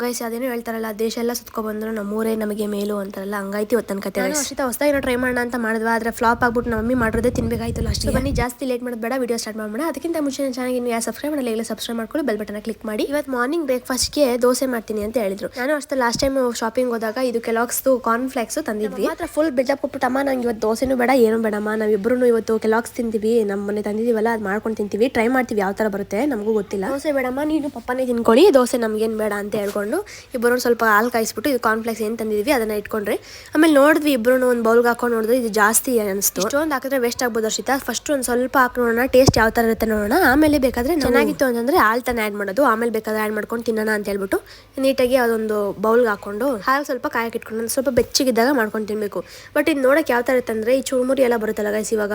Guys ಅದೇನೋ ಹೇಳ್ತಾರಲ್ಲ, ದೇಶ ಎಲ್ಲ ಸುತ್ಕೊಬಂದ್ರು ನಮ್ಮೂರೇ ನಮಗೆ ಮೇಲು ಅಂತಾರಲ್ಲ, ಹಂಗಾಯ್ತು ಇವತ್ತು ಕತೆ. ಅಷ್ಟೇ ಹೊಸದಾಗಿ ಏನೋ ಟ್ರೈ ಮಾಡೋಣ ಅಂತ ಮಾಡಿದ್ವಾ, ಆದರೆ ಫ್ಲಾಪ್ ಆಗ್ಬಿಟ್ಟು ನಮ್ಮ ಮಮ್ಮಿ ಮಾಡೋದೇ ತಿನ್ಬೇಕಾಯ್ತು ಲಾಸ್ಟ್. ಬನ್ನಿ ಜಾಸ್ತಿ ಲೇಟ್ ಮಾಡೋದು ಬೇಡ, ವಿಡಿಯೋ ಸ್ಟಾರ್ಟ್ ಮಾಡೋಣ. ಅದಕ್ಕಿಂತ ಮುಂಚೆ ಚೆನ್ನಾಗಿ ನೀವು ಸಬ್ಸ್ಕ್ರೈಬ್ ಮಾಡಲ್ಲ, ಇಲ್ಲ ಸಬ್ಸ್ಕ್ರೈಬ್ ಮಾಡ್ಕೊಳ್ಳಿ, ಬೆಲ್ ಬಟನ್ ಕ್ಲಿಕ್ ಮಾಡಿ. ಇವತ್ತು ಮಾರ್ನಿಂಗ್ ಬ್ರೇಕ್ಫಾಸ್ಟ್ಗೆ ದೋಸೆ ಮಾಡ್ತೀನಿ ಅಂತ ಹೇಳಿದ್ರು. ನಾನು ಅಷ್ಟೇ ಲಾಸ್ಟ್ ಟೈಮ್ ಶಾಪಿಂಗ್ ಹೋದಾಗ ಇದು ಕೆಲಾಕ್ಸ್ದು ಕಾರ್ನ್ಫ್ಲೆಕ್ಸ್ ತಂದಿದ್ವಿ. ಮಾತ್ರ ಫುಲ್ ಬಿಲ್ಡಪ್ ಕೊಟ್ಬಿಟ್ಟಮ್ಮ, ನಂಗೆ ಇವತ್ತು ದೋಸೆನೂ ಬೇಡ ಏನು ಬೇಡಮ್ಮ, ನಾವಿಬ್ರು ಇವತ್ತು ಕೆಲಾಕ್ಸ್ ತಿಂತೀವಿ, ನಮ್ಮ ಮನೆ ತಂದಿದೀವಲ್ಲ ಅದು ಮಾಡ್ಕೊಂಡು ತಿಂತೀವಿ, ಟ್ರೈ ಮಾಡ್ತೀವಿ ಯಾವ ತರ ಬರುತ್ತೆ ನಮಗೂ ಗೊತ್ತಿಲ್ಲ. ದೋಸೆ ಬೇಡಮ್ಮ, ನೀನು ಪಪ್ಪನೇ ತಿನ್ಕೊಳ್ಳಿ, ದೋಸೆ ನಮ್ಗೇನು ಬೇಡ ಅಂತ ಹೇಳ್ಕೊಂಡು ಇಬ್ಬರು ಸ್ವಲ್ಪ ಹಾಲು ಕಾಯಿಸ್ಬಿಟ್ಟು ಇದು ಕಾರ್ನ್ಫ್ಲೆಕ್ಸ್ ಏನು ತಂದಿದ್ವಿ ಅದನ್ನ ಇಟ್ಕೊಂಡ್ರಿ. ಆಮೇಲೆ ನೋಡಿದ್ವಿ ಇಬ್ರು ಒಂದು ಬೌಲ್ಗೆ ಹಾಕೊಂಡು ನೋಡಿದ್ರೆ ಇದು ಜಾಸ್ತಿ ಅನಿಸ್ತು. ಇಷ್ಟೊಂದು ಹಾಕಿದ್ರೆ ವೇಸ್ಟ್ ಆಗ್ಬೋದು ಅರ್ಷಿತಾ, ಫಸ್ಟ್ ಒಂದು ಸ್ವಲ್ಪ ಹಾಕಿ ನೋಡೋಣ, ಟೇಸ್ಟ್ ಯಾವ ತರ ಇರುತ್ತೆ ನೋಡೋಣ. ಆಮೇಲೆ ಬೇಕಾದ್ರೆ ಚೆನ್ನಾಗಿತ್ತು ಅಂತಂದ್ರೆ ಹಾಲು ತಾನೇ ಆ್ಯಡ್ ಮಾಡೋದು, ಆಮೇಲೆ ಬೇಕಾದ್ರೆ ಆ್ಯಡ್ ಮಾಡ್ಕೊಂಡು ತಿನ್ನೋಣ ಅಂತ ಹೇಳ್ಬಿಟ್ಟು ನೀಟಾಗಿ ಅದೊಂದು ಬೌಲ್ಗೆ ಹಾಕೊಂಡು ಹಾಲು ಸ್ವಲ್ಪ ಕಾಯಕ್ಕೆ ಇಟ್ಕೊಂಡು ಸ್ವಲ್ಪ ಬೆಚ್ಚಗಿದ್ದಾಗ ಮಾಡ್ಕೊಂಡು ತಿನ್ಬೇಕು. ಬಟ್ ಇದು ನೋಡಕ್ಕೆ ಯಾವ ತರ ಇರುತ್ತೆ ಅಂದ್ರೆ ಈ ಚುರುಮುರಿ ಎಲ್ಲ ಬರುತ್ತಲ್ಲ ಗೈಸ್, ಇವಾಗ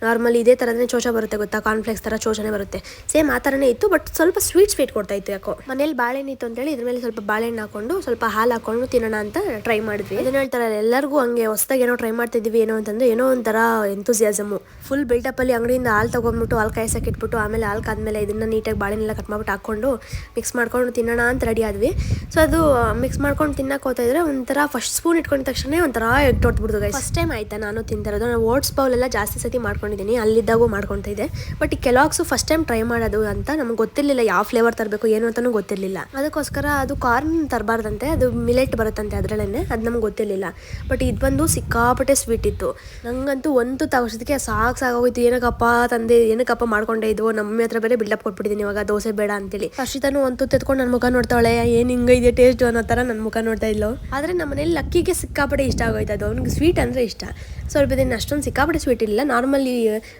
ನಾರ್ಮಲಿ ಇದೇ ತರನೇ ಚೋಚ ಬರುತ್ತೆ ಗೊತ್ತಾ, ಕಾರ್ನ್ಫ್ಲೆಕ್ಸ್ ತರ ಚೋಚನೆ ಬರುತ್ತೆ, ಸೇಮ್ ಆ ತರನೇ ಇತ್ತು. ಬಟ್ ಸ್ವಲ್ಪ ಸ್ವೀಟ್ ಕೊಡ್ತಾ ಇತ್ತು ಯಾಕೋ. ಮನೇಲಿ ಬಾಳೆಹಣ್ಣು ಇತ್ತು ಅಂತೇಳಿ ಇದ್ರ ಮೇಲೆ ಸ್ವಲ್ಪ ಬಾಳೆಹಣ್ಣು ಹಾಕೊಂಡು ಸ್ವಲ್ಪ ಹಾಲು ಹಾಕೊಂಡು ತಿನ್ನೋಣ ಅಂತ ಟ್ರೈ ಮಾಡಿದ್ವಿ. ಅದನ್ನ ಹೇಳ್ತಾರೆ ಎಲ್ಲರಿಗೂ ಹಂಗೆ ಹೊಸದಾಗಿ ಏನೋ ಟ್ರೈ ಮಾಡ್ತಿದ್ವಿ, ಏನೋ ಅಂತಂದ್ರೆ ಏನೋ ಒಂಥರ ಎಂತೂಸಿಯಾಸಮು ಫುಲ್ ಬಿಲ್ಡಪ್ ಅಲ್ಲಿ ಅಂಗಡಿಯಿಂದ ಹಾಲು ತಗೊಂಡ್ಬಿಟ್ಟು ಹಾಲು ಕಾಯಿಸಕ್ಕೆ ಇಟ್ಬಿಟ್ಟು ಆಮೇಲೆ ಹಾಲು ಕಾದ್ಮೇಲೆ ಇದನ್ನ ನೀಟಾಗಿ ಬಾಳೆಹಣ್ಣೆಲ್ಲ ಕಟ್ ಮಾಡ್ಬಿಟ್ಟು ಹಾಕೊಂಡು ಮಿಕ್ಸ್ ಮಾಡ್ಕೊಂಡು ತಿನ್ನೋಣ ಅಂತ ರೆಡಿ ಆದ್ವಿ. ಸೊ ಅದು ಮಿಕ್ಸ್ ಮಾಡ್ಕೊಂಡು ತಿನ್ನಕ್ಕೆ ಹೋಗ್ತಾ ಇದ್ರೆ ಒಂಥರ ಫಸ್ಟ್ ಸ್ಪೂನ್ ಇಟ್ಕೊಂಡ ತಕ್ಷಣ ಒಂಥರ ಎಗ್ ತೊಡ್ಬಿಡ್ತು ಗೈಸ್. ಫಸ್ಟ್ ಟೈಮ್ ಆಯ್ತಾ ನಾನು ತಿಂತಿರೋದು, ನಾನು ಓಟ್ಸ್ ಬೌಲ್ ಎಲ್ಲ ಜಾಸ್ತಿ ಸತಿ ಮಾಡ್ಕೊಂಡಿದ್ದೀನಿ, ಅಲ್ಲಿದ್ದಾಗೂ ಮಾಡ್ಕೊತಾ ಇದ್ದೆ. ಬಟ್ ಈ ಕೆಲಾಕ್ಸು ಫಸ್ಟ್ ಟೈಮ್ ಟ್ರೈ ಮಾಡೋದು ಅಂತ ನಮ್ಗೆ ಗೊತ್ತಿರಲಿಲ್ಲ, ಯಾವ ಫ್ಲೇವರ್ ತರಬೇಕು ಏನು ಅಂತಾನೂ ಗೊತ್ತಿರಲಿಲ್ಲ. ಅದಕ್ಕೋಸ್ಕರ ಅದು ಕಾರ್ನ್ ತರಬಾರ್ದಂತೆ, ಅದು ಮಿಲೆಟ್ ಬರುತ್ತಂತೆ ಅದರಲ್ಲೇ, ಅದು ನಮ್ಗೆ ಗೊತ್ತಿರಲಿಲ್ಲ. ಬಟ್ ಇದು ಬಂದು ಸಿಕ್ಕಾಪಟ್ಟೆ ಸ್ವೀಟ್ ಇತ್ತು. ನಂಗಂತೂ ಒಂದು ತಗೋಸೋದಕ್ಕೆ ಸಾಕಾಗೋಯ್ತು. ಏನಕ್ಕಪ್ಪ ತಂದೆ, ಏನಕ್ಕಪ್ಪ ಮಾಡ್ಕೊಂಡೆ ಇದು, ನಮ್ಮ ಹತ್ರ ಬೇರೆ ಬಿಲ್ಡಪ್ ಕೊಟ್ಬಿಟ್ಟಿದ್ದೀನಿ ಇವಾಗ ದೋಸೆ ಬೇಡ ಅಂತೇಳಿ. ಹರ್ಷಿತಾನು ಒಂದು ತೆತ್ಕೊಂಡು ನನ್ನ ಮುಖ ನೋಡ್ತಾಳೆ, ಏನು ಹಿಂಗಿದೆ ಟೇಸ್ಟ್ ಅನ್ನೋ ಥರ ನನ್ನ ಮುಖ ನೋಡ್ತಾ ಇಲ್ಲೋ. ಆದರೆ ನಮ್ಮ ಮನೇಲಿ ಲಕ್ಕಿಗೆ ಸಿಕ್ಕಾಪಟ್ಟೆ ಇಷ್ಟ ಆಗೋಯ್ತು ಅದು, ಅವ್ನಿಗೆ ಸ್ವೀಟ್ ಅಂದರೆ ಇಷ್ಟ. ಸ್ವಲ್ಪ ದಿನ ಅಷ್ಟೊಂದು ಸಿಕ್ಕಾಪಟ್ಟೆ ಸ್ವೀಟ್ ಇಲ್ಲ, ನಾರ್ಮಲಿ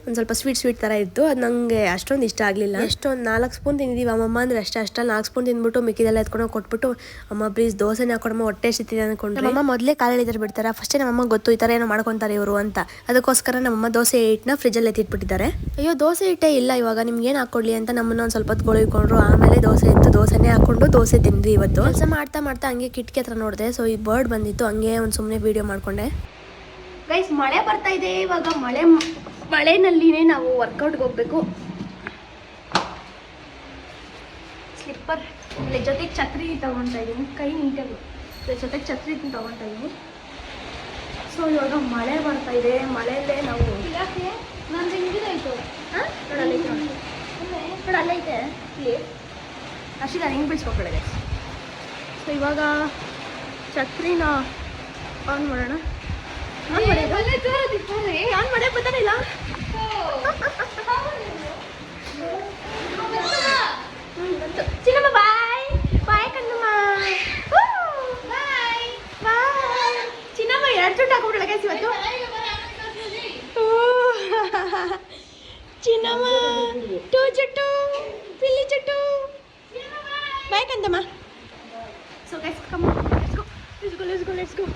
ಒಂದು ಸ್ವಲ್ಪ ಸ್ವೀಟ್ ಥರ ಇತ್ತು, ಅದು ನನಗೆ ಅಷ್ಟೊಂದು ಇಷ್ಟ ಆಗಲಿಲ್ಲ. ಎಷ್ಟೊಂದು 4 ಸ್ಪೂನ್ ತಿಂದಿದ್ದೀವಿ, ಅಮ್ಮಮ್ಮ ಅಂದರೆ ಅಷ್ಟೇ 4 ಸ್ಪೂನ್ ತಿಂದ್ಬಿಟ್ಟು ಮಿಕ್ಕಿದೆಲ್ಲ ಎತ್ಕೊಂಡು ಕೊಟ್ಬಿಟ್ಟು, ಅಮ್ಮ ಪ್ಲೀಸ್ ದೋಸೆನ ಹಾಕೊಡಮ್ಮ ಹೊಟ್ಟೆ ಸಿಗ್ತಿದೆ ಅಂದ್ಕೊಂಡ್ರೆ. ನಮ್ಮಮ್ಮ ಮೊದಲೇ ಕಾಲಿದ್ದಾರೆ ಬಿಡ್ತಾರೆ, ಫಸ್ಟೇ ನಮ್ಮಮ್ಮ ಗೊತ್ತು ಈ ಥರ ಏನೋ ಮಾಡ್ಕೊತಾರೆ ಇವರು ಅಂತ. ಅದಕ್ಕೋಸ್ಕರ ನಮ್ಮಮ್ಮ ದೋಸೆ ಹಿಟ್ಟನ್ನ ಫ್ರಿಜ್ಜಲ್ಲಿ ಎತ್ತಿಟ್ಬಿಟ್ಟಿದ್ದಾರೆ. ಅಯ್ಯೋ ದೋಸೆ ಹಿಟ್ಟೇ ಇಲ್ಲ ಇವಾಗ, ನಿಮ್ಗೆ ಏನು ಹಾಕ್ಕೊಡ್ಲಿ ಅಂತ ನಮ್ಮನ್ನ ಒಂದು ಸ್ವಲ್ಪ ಹೊತ್ತು ಗೊಳಿಕೊಂಡ್ರು. ಆಮೇಲೆ ದೋಸೆ ಇತ್ತು, ದೋಸೆನೇ ಹಾಕೊಂಡು ದೋಸೆ ತಿಂದ್ವಿ ಇವತ್ತು. ಕೆಲಸ ಮಾಡ್ತಾ ಹಂಗೆ ಕಿಟಕಿ ಹತ್ರ ನೋಡಿದೆ, ಸೊ ಈ ಬರ್ಡ್ ಬಂದಿತ್ತು, ಹಂಗೆ ಒಂದು ಸುಮ್ಮನೆ ವಿಡಿಯೋ ಮಾಡ್ಕೊಂಡೆ. ಗೈಸ್ ಮಳೆ ಬರ್ತಾ ಇದೆ ಇವಾಗ, ಮಳೆನಲ್ಲಿನೇ ನಾವು ವರ್ಕೌಟ್ಗೆ ಹೋಗ್ಬೇಕು. ಸ್ಲಿಪ್ಪರ್ ಜೊತೆಗೆ ಛತ್ರಿ ತಗೊತಾ ಇದ್ದೀನಿ, ಕೈ ನೀಟಾಗಿ ಜೊತೆಗೆ ಛತ್ರಿ ತಗೊತಾ ಇದ್ದೀನಿ. ಸೊ ಇವಾಗ ಮಳೆ ಬರ್ತಾ ಇದೆ, ಮಳೆಯಲ್ಲೇ ನಾವು ನಾನು ಹಿಂಗಿದಾಯ್ತು ನೋಡಲ್ಲೈತೆ ಇಲ್ಲಿ ಅಷ್ಟೇ, ನಾನು ಹಿಂಗೆ ಬಿಡಿಸ್ಕೊಬೇಡ. ಸೊ ಇವಾಗ ಛತ್ರಿನ ಆನ್ ಮಾಡೋಣ. ಆನ್ ಮಾಡಕ್ಕೆ ಬರ್ತಾನಿಲ್ಲ. ಚಿನ್ನಮ್ಮ ಬಾಯ್ ಬಾಯ್ ಕಣ್ಣಮ್ಮ, ಬಾಯ್ ಚಿನ್ನಮ್ಮ. 2 ಜುಟ್ಟು ಹಾಕೊಂಡ್ಬಿಡಲ್ಲ ಗೈಸ್ ಇವತ್ತು. ಚಿನ್ನಮ್ಮ 2 ಜುಟ್ಟು, ಪಿಲ್ಲಿ ಜುಟ್ಟು, ಬಾಯ್ ಕಂದಮ್ಮ. So guys come on, let's go.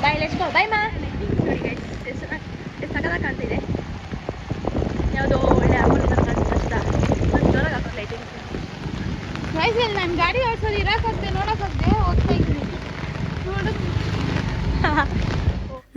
Bye, let's go. Bye, ma. Sorry guys, ಎಷ್ಟು ಸಕತ್ತಾಗಿ ಕಾಣ್ತಿದೆ. ಯಾವುದೋ ಒಳ್ಳೆ ಹಾಕೊಂಡು ಕಾಣಿಸ್ತಾ ಜೋರಾಗಿ ಹಾಕೋದು ಲೈಟಿಂಗ್. ವಯಸ್ಸಲ್ಲಿ ನಾನು ಗಾಡಿ ಓಡಿಸೋದು ಇರೋಕ್ಕಾಗ್ದೆ, ನೋಡೋಕ್ಕಾಗ್ದೆ, ಹೋಗ್ತಾ ಇದ್ದೀನಿ ನೋಡು.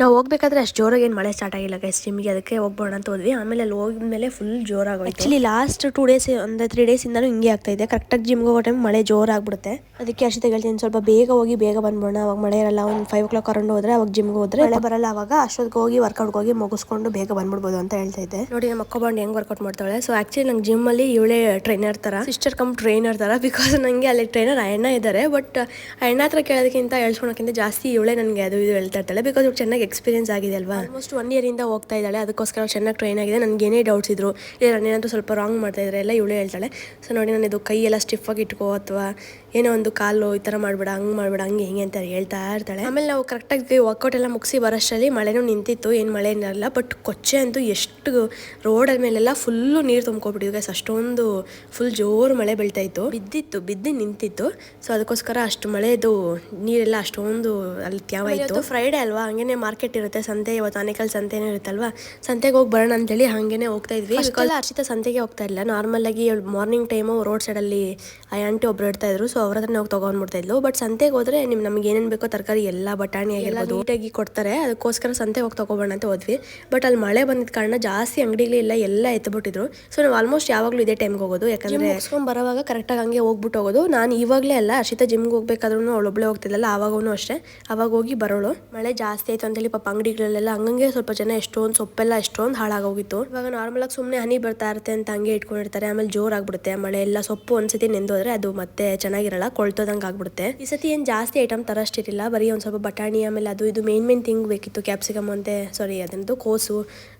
ನಾವು ಹೋಗ್ಬೇಕಾದ್ರೆ ಅಷ್ಟು ಜೋರಾಗಿ ಏನು ಮಳೆ ಸ್ಟಾರ್ಟ್ ಆಗಿಲ್ಲ ಗೈಸ್ ಜಿಮ್ಗೆ, ಅದಕ್ಕೆ ಹೋಗ್ಬೋಣ ಅಂತ ಹೋದ್ವಿ. ಆಮೇಲೆ ಅಲ್ಲಿ ಹೋದ್ಮೇಲೆ ಫುಲ್ ಜೋರಾಗೋಯ್ತು. ಆ್ಯಕ್ಚುಲಿ ಲಾಸ್ಟ್ 2 ಡೇಸ್ ಅಂದರೆ 3 ಡೇಸಿಂದನೂ ಹಿಂಗೆ ಆಗ್ತಾ ಇದೆ. ಕರೆಕ್ಟಾಗಿ ಜಿಮ್ಗೆ ಹೋಗೋ ಟೈಮ್ ಮಳೆ ಜೋರಾಗ್ಬಿಡುತ್ತೆ. ಅದಕ್ಕೆ ಅಷ್ಟೇ ಹೇಳ್ತೀನಿ, ಸ್ವಲ್ಪ ಬೇಗ ಹೋಗಿ ಬೇಗ ಬಂದ್ಬೋಣ, ಅವಾಗ ಮಳೆ ಇರಲ್ಲ. ಒಂದು 5 o'clock ಅರೌಂಡ್ ಹೋದ್ರೆ ಅವಾಗ ಜಿಮ್ಗೆ ಹೋದ್ರೆ ಮಳೆ ಬರಲ್ಲ, ಅವಾಗ ಅಷ್ಟೊತ್ತಿಗೆ ಹೋಗಿ ವರ್ಕೌಟ್ಗೆ ಹೋಗಿ ಮುಗಿಸ್ಕೊಂಡು ಬೇಗ ಬಂದ್ಬಿಡ್ಬೋದು ಅಂತ ಹೇಳ್ತಾ ಇದ್ದೆ. ನೋಡಿ ನಮ್ಮ ಅಕ್ಕ ಬಂದು ಹೆಂಗೆ ವರ್ಕೌಟ್ ಮಾಡ್ತಾಳೆ. ಸೊ ಆ್ಯಕ್ಚುಲಿ ನಂಗೆ ಜಿಮ್ಮಲ್ಲಿ ಇವಳೇ ಟ್ರೈನರ್ ಥರ, ಸಿಸ್ಟರ್ ಕಮ್ ಟ್ರೈನರ್ ಥರ. ಬಿಕಾಸ್ ನನಗೆ ಅಲ್ಲಿ ಟ್ರೈನರ್ ಅಣ್ಣ ಇದ್ದಾರೆ, ಬಟ್ ಅಣ್ಣ ಹತ್ರ ಕೇಳೋದಕ್ಕಿಂತ ಹೇಳ್ಸ್ಕೊಳಕ್ಕಿಂತ ಜಾಸ್ತಿ ಇವಳೇ ನನಗೆ ಅದು ಇದು ಹೇಳ್ತಾ ಇರ್ತಾಳೆ. ಬಿಕಾಸ್ ಇವ್ರು ಚೆನ್ನಾಗಿ ಎಕ್ಸ್ಪೀರಿಯನ್ಸ್ ಆಗಿದೆ ಅಲ್ವಾ, ಆಲ್ಮೋಸ್ಟ್ 1 year ಇಂದ ಹೋಗ್ತಾ ಇದ್ದಾಳೆ. ಅದಕ್ಕೋಸ್ಕರ ಚೆನ್ನಾಗಿ ಟ್ರೈನ್ ಆಗಿದೆ. ನನಗೆ ಏನೇ ಡೌಟ್ಸ್ ಇದ್ರು, ಇಲ್ಲ ನಾನೇನಾದರೂ ಸ್ವಲ್ಪ ರಾಂಗ್ ಮಾಡ್ತಾ ಇದ್ರೆ ಎಲ್ಲ ಇವಳೇ ಹೇಳ್ತಾಳೆ. ಸೊ ನೋಡಿ, ನಾನು ಇದು ಕೈ ಎಲ್ಲ ಸ್ಟಿಫಾಗಿ ಇಟ್ಕೋ ಅಥವಾ ಏನೋ ಒಂದು ಕಾಲು ಈ ಥರ ಮಾಡಬೇಡ, ಹಂಗೆ ಮಾಡಬೇಡ, ಹಂಗೆ ಹಿಂಗೆ ಅಂತ ಹೇಳ್ತಾ ಇರ್ತಾಳೆ. ಆಮೇಲೆ ನಾವು ಕರೆಕ್ಟಾಗಿ ವರ್ಕೌಟ್ ಎಲ್ಲ ಮುಗಿಸಿ ಬರೋಷ್ಟರಲ್ಲಿ ಮಳೆನೂ ನಿಂತಿತ್ತು, ಏನು ಮಳೆ ಏನಿರಲ್ಲ. ಬಟ್ ಕೊಚ್ಚೆ ಅಂತೂ ಎಷ್ಟು ರೋಡ್ ಮೇಲೆಲ್ಲ ಫುಲ್ಲು ನೀರು ತುಂಬ್ಕೊಬಿಟ್ಟಿದ್ವಿ ಗೈಸ್. ಅಷ್ಟೊಂದು ಫುಲ್ ಜೋರು ಮಳೆ ಬೀಳ್ತಾಯಿತ್ತು, ಬಿದ್ದು ನಿಂತಿತ್ತು. ಸೊ ಅದಕ್ಕೋಸ್ಕರ ಅಷ್ಟು ಮಳೆದು ನೀರೆಲ್ಲ ಅಷ್ಟೊಂದು ಅಲ್ಲಿ ತ್ಯಾವಾಯಿತು. ಫ್ರೈಡೇ ಅಲ್ವಾ, ಹಂಗೇನೆ ಮಾರ್ಕೆಟ್ ಇರುತ್ತೆ, ಸಂತೆ. ಇವತ್ತು ಆನೇಕಲ್ ಸಂತೆನೂ ಇರುತ್ತಲ್ವಾ, ಸಂತೆಗೆ ಹೋಗಿ ಬರೋಣ ಅಂತೇಳಿ ಹಾಗೇನೆ ಹೋಗ್ತಾ ಇದ್ವಿ. ಅರ್ಷಿತಾ ಸಂತೆಗೆ ಹೋಗ್ತಾ ಇಲ್ಲ, ನಾರ್ಮಲ್ ಆಗಿ ಮಾರ್ನಿಂಗ್ ಟೈಮು ರೋಡ್ ಸೈಡಲ್ಲಿ ಆ ಆಂಟಿ ಒಬ್ರು ಇರ್ತಾ ಇದ್ರು. ಸೊ ಅವ್ರ ಹತ್ರನೇ ಹೋಗಿ ತೊಗೊಂಡ್ಬಿಡ್ತಾ ಇದ್ಲು. ಬಟ್ ಸಂತೆಗೆ ಹೋದ್ರೆ ನಮ್ಗೆ ಏನೇನು ಬೇಕೋ ತರಕಾರಿ ಎಲ್ಲ ಬಟಾಣಿ ಆಗಿರ್ಬೋದು ನೀಟಾಗಿ ಕೊಡ್ತಾರೆ. ಅದಕ್ಕೋಸ್ಕರ ಸಂತೆಗೆ ಹೋಗಿ ತೊಗೊಬೋಣ ಅಂತ ಹೋದ್ವಿ. ಬಟ್ ಅಲ್ಲಿ ಮಳೆ ಬಂದಿದ್ದ ಕಾರಣ ಜಾಸ್ತಿ ಅಂಗಡಿಗಳಿಲ್ಲ, ಎಲ್ಲ ಎತ್ಬಿಟ್ಟಿದ್ರು. ಸೊ ನಾವು ಆಲ್ಮೋಸ್ಟ್ ಯಾವಾಗಲೂ ಇದೇ ಟೈಮ್ಗೆ ಹೋಗೋದು, ಯಾಕಂದ್ರೆ ಮುಗಿಸ್ಕೊಂಡು ಬರೋವಾಗ ಕರೆಕ್ಟಾಗಿ ಹಂಗೆ ಹೋಗ್ಬಿಟ್ಟು ಹೋಗೋದು. ನಾನು ಇವಾಗಲೇ ಅಲ್ಲ, ಅರ್ಷಿತಾ ಜಿಮ್ಗೆ ಹೋಗ್ಬೇಕಾದ್ರೂ ಅವಳೊಬ್ಳೆ ಹೋಗ್ತಿದ್ದಲ್ಲ, ಆವಾಗೂ ಅಷ್ಟೇ, ಅವಾಗ ಹೋಗಿ ಬರೋಳು. ಮಳೆ ಜಾಸ್ತಿ ಆಯ್ತು ಅಂತೇಳಿ ಪಾಪ ಅಂಗಡಿಗಳಲ್ಲೆಲ್ಲ ಹಂಗಂಗೆ ಸ್ವಲ್ಪ ಜನ ಎಷ್ಟೊಂದು ಸೊಪ್ಪೆಲ್ಲ ಎಷ್ಟೊಂದು ಹಾಳಾಗೋಗಿತ್ತು. ಇವಾಗ ನಾರ್ಮಲ್ ಆಗಿ ಸುಮ್ಮನೆ ಹನಿ ಬರ್ತಾ ಇರುತ್ತೆ ಅಂತ ಹಂಗೆ ಇಟ್ಕೊಂಡಿರ್ತಾರೆ. ಆಮೇಲೆ ಜೋರಾಗ್ಬಿಡುತ್ತೆ ಮಳೆ ಎಲ್ಲ, ಸೊಪ್ಪು ಒಂದ್ಸತಿ ನೆಂದೋದ್ರೆ ಅದು ಮತ್ತೆ ಚೆನ್ನಾಗಿರಲ್ಲ, ಕೊಳ್ತೋದಂಗೆ ಆಗ್ಬಿಡುತ್ತೆ. ಈ ಸತಿ ಏನು ಜಾಸ್ತಿ ಐಟಮ್ ತರಷ್ಟಿರಲಿಲ್ಲ, ಬರೀ ಒಂದು ಸ್ವಲ್ಪ ಬಟಾಣಿ, ಆಮೇಲೆ ಅದು ಇದು ಮೇನ್ ಥಿಂಗ್ ಬೇಕಿತ್ತು. ಕ್ಯಾಪ್ಸಿಕಮ್ ಅಂತೆ, ಸಾರಿ ಅದಂತೂ ಕೋಸು,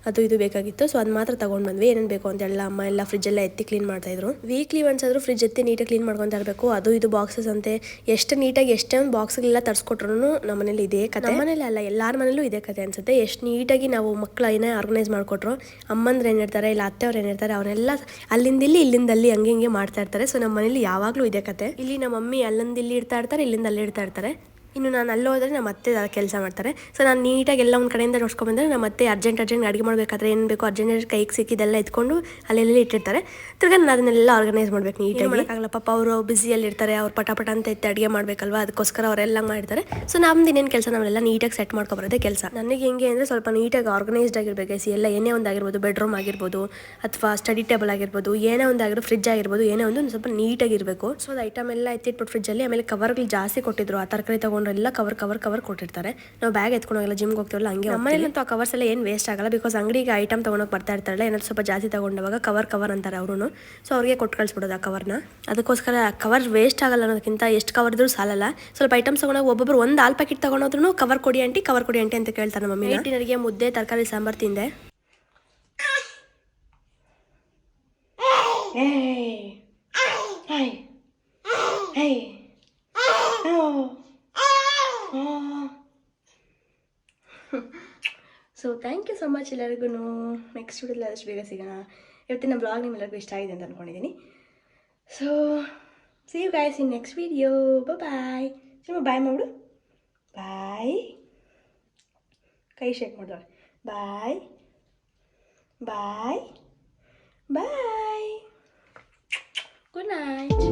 ಅದು ಇದು ಬೇಕಾಗಿತ್ತು. ಸೊ ಅದು ಮಾತ್ರ ತಗೊಂಡು ಬಂದ್ವಿ. ಏನೇನು ಬೇಕು ಅಂತೆಲ್ಲ ಅಮ್ಮ ಎಲ್ಲ ಫ್ರಿಜ್ಜೆಲ್ಲ ಎತ್ತಿ ಕ್ಲೀನ್ ಮಾಡ್ತಾ ಇದ್ರು. ವೀಕ್ಲಿ ಒನ್ಸ್ ಆದರೂ ಫ್ರಿಜ್ ಎತ್ತಿ ನೀಟಾಗಿ ಕ್ಲೀನ್ ಮಾಡ್ಕೊತಾ ಇರಬೇಕು. ಅದು ಇದು ಬಾಕ್ಸಸ್ ಅಂತೆ, ಎಷ್ಟು ನೀಟಾಗಿ ಎಷ್ಟೊಂದು ಬಾಕ್ಸ್ಗಳೆಲ್ಲ ತರಿಸ್ಕೊಟ್ರು ನಮ್ಮ ಮನೇಲಿ ಇದೇ ಕತೆ. ನಮ್ಮ ಮನೇಲಿ ಅಲ್ಲ, ಎಲ್ಲರ ಮನೇಲೂ ಇದೇ ಕತೆ ಅನ್ಸುತ್ತೆ. ಎಷ್ಟು ನೀಟಾಗಿ ನಾವು ಮಕ್ಕಳು ಏನೇ ಆರ್ಗನೈಸ್ ಮಾಡಿಕೊಟ್ರು, ಅಮ್ಮಂದ್ರೆ ಏನಿರ್ತಾರೆ, ಇಲ್ಲ ಅತ್ತೆಯವ್ರು ಏನಿರ್ತಾರೆ, ಅವರೆಲ್ಲ ಅಲ್ಲಿಂದ ಇಲ್ಲಿ ಇಲ್ಲಿಂದ ಅಲ್ಲಿ ಹಂಗೆ ಹಿಂಗೆ ಮಾಡ್ತಾ ಇರ್ತಾರೆ. ಸೊ ನಮ್ಮ ಮನೇಲಿ ಯಾವಾಗಲೂ ಇದೇ ಕತೆ. ಇಲ್ಲಿ ನಮ್ಮ ಮಮ್ಮಿ ಅಲ್ಲಿಂದ ಇಲ್ಲಿ ಇಡ್ತಾ ಇರ್ತಾರೆ, ಇಲ್ಲಿಂದ ಅಲ್ಲಿ ಇಡ್ತಾ ಇರ್ತಾರೆ. ಇನ್ನು ನಾನು ಅಲ್ಲಿ ಹೋದರೆ ನಮ್ಮ ಅತ್ತೆ ಕೆಲಸ ಮಾಡ್ತಾರೆ. ಸೊ ನಾನು ನೀಟಾಗಿ ಎಲ್ಲ ಒಂದು ಕಡೆಯಿಂದ ನೋಡ್ಸ್ಕೊಂಡ್ಬಂದರೆ ನಮ್ಮ ಅತ್ತೆ ಅರ್ಜೆಂಟ್ ಅಡುಗೆ ಮಾಡಬೇಕಾದ್ರೆ ಏನು ಬೇಕೋ ಅರ್ಜೆಂಟ್ ಕೈಗೆ ಸಿಕ್ಕಿದ್ದೆಲ್ಲ ಎತ್ಕೊಂಡು ಅಲ್ಲೆಲ್ಲ ಇಟ್ಟಿರ್ತಾರೆ. ತಿರ್ಗಿ ನಾನು ಅದನ್ನೆಲ್ಲ ಆರ್ಗನೈಸ್ ಮಾಡ್ಬೇಕು, ನೀಟಾಗಿ ಮಾಡೋಕ್ಕಾಗಲ್ಲ. ಪಾಪ ಅವರು ಬ್ಯುಸಿಯಲ್ಲಿ ಇರ್ತಾರೆ, ಅವ್ರು ಪಟ ಅಂತ ಎತ್ತಿ ಅಡುಗೆ ಮಾಡಬೇಕಲ್ವ, ಅದಕ್ಕೋಸ್ಕರ ಅವರೆಲ್ಲ ಮಾಡಿರ್ತಾರೆ. ಸೊ ನಮ್ದು ಇನ್ನೇನು ಕೆಲಸ, ನಾವೆಲ್ಲ ನೀಟಾಗಿ ಸೆಟ್ ಮಾಡ್ಕೊಬರೋದೇ ಕೆಲಸ. ನನಗೆ ಹೆಂಗೆ ಅಂದರೆ ಸ್ವಲ್ಪ ನೀಟಾಗಿ ಆರ್ಗನೈಸ್ಡ್ ಆಗಿರಬೇಕು. ಎಲ್ಲ ಏನೇ ಒಂದಾಗಿರ್ಬೋದು, ಬೆಡ್ರೂಮ್ ಆಗಿರ್ಬೋದು ಅಥವಾ ಸ್ಟಡಿ ಟೇಬಲ್ ಆಗಿರ್ಬೋದು, ಏನೇ ಒಂದಾಗಿರೋ ಫ್ರಿಜ್ ಆಗಿರ್ಬೋದು, ಏನೇ ಒಂದು ಸ್ವಲ್ಪ ನೀಟಾಗಿರಬೇಕು. ಸೊ ಅದು ಐಟಮ್ ಎಲ್ಲ ಎತ್ತಿಟ್ಬಿಟ್ಟು ಫ್ರಿಜ್ಜಲ್ಲಿ. ಆಮೇಲೆ ಕವರ್ಗಳು ಜಾಸ್ತಿ ಕೊಟ್ಟಿದ್ರು, ಆ ತರಕಾರಿ ಎಲ್ಲ ಕವರ್ ಕೊಟ್ಟಿರ್ತಾರೆ. ನಾವು ಬ್ಯಾಗ್ ಎತ್ಕೊಂಡೋಗಲ್ಲ, ಜಿಮ್ಗೆ ಹೋಗ್ತೀವಲ್ಲ ಹಂಗೆ. ನಮ್ಮನೇಲಂತೂ ಆ ಕವರ್ಸ್ ಎಲ್ಲ ಏನು ವೇಸ್ಟ್ ಆಗಲ್ಲ, ಬಿಕಾಸ್ ಅಂಗಡಿಗೆ ಐಟಮ್ ತೊಗೊಂಡೋಗಿ ಬರ್ತಾ ಇರ್ತಾರಲ್ಲ, ಏನಾದ್ರು ಸ್ವಲ್ಪ ಜಾಸ್ತಿ ತೊಗೊಂಡವಾಗ ಕವರ್ ಅಂತಾರೆ ಅವರು. ಸೊ ಅವ್ರಿಗೆ ಕೊಟ್ಟು ಕಳಿಸ್ಬಿಡೋದು ಆ ಕವರ್ನ. ಅದಕ್ಕೋಸ್ಕರ ಕವರ್ ವೇಸ್ಟ್ ಆಗಲ್ಲ ಅನ್ನೋದಕ್ಕಿಂತ ಎಷ್ಟು ಕವರ್ ಇದ್ರೂ ಸಾಲಲ್ಲ. ಸ್ವಲ್ಪ ಐಟಮ್ಸ್ ತೊಗೊಂಡಾಗ ಒಬ್ಬೊಬ್ಬರು ಒಂದು ಹಾಲು ಪ್ಯಾಕೆಟ್ ತೊಗೊಂಡೋದ್ರೂ ಕವರ್ ಕೊಡಿ ಆಂಟಿ ಅಂತ ಕೇಳ್ತಾರೆ ಮಮ್ಮಿ. ನೈಟಿನರಿಗೆ ಮುದ್ದೆ, ತರಕಾರಿ, ಸಾಂಬಾರು ತಿಂದೆ. So thank you so much ಎಲ್ಲರಿಗೂ. ನೆಕ್ಸ್ಟ್ ವಿಡಿಯೋದಲ್ಲಿ ಆದಷ್ಟು ಬೇಗ ಸಿಗೋಣ. ಇವತ್ತಿನ ಬ್ಲಾಗ್ ನಿಮ್ಮೆಲ್ಲರಿಗೂ ಇಷ್ಟ ಆಗಿದೆ ಅಂತ ಅಂದ್ಕೊಂಡಿದ್ದೀನಿ. So see you guys in next video. Bye. Bye ಮಾಡು, ಬಾಯ್. ಕೈ ಶೇಕ್ ಮಾಡಿದವ್ರೆ. Bye bye bye. Good night.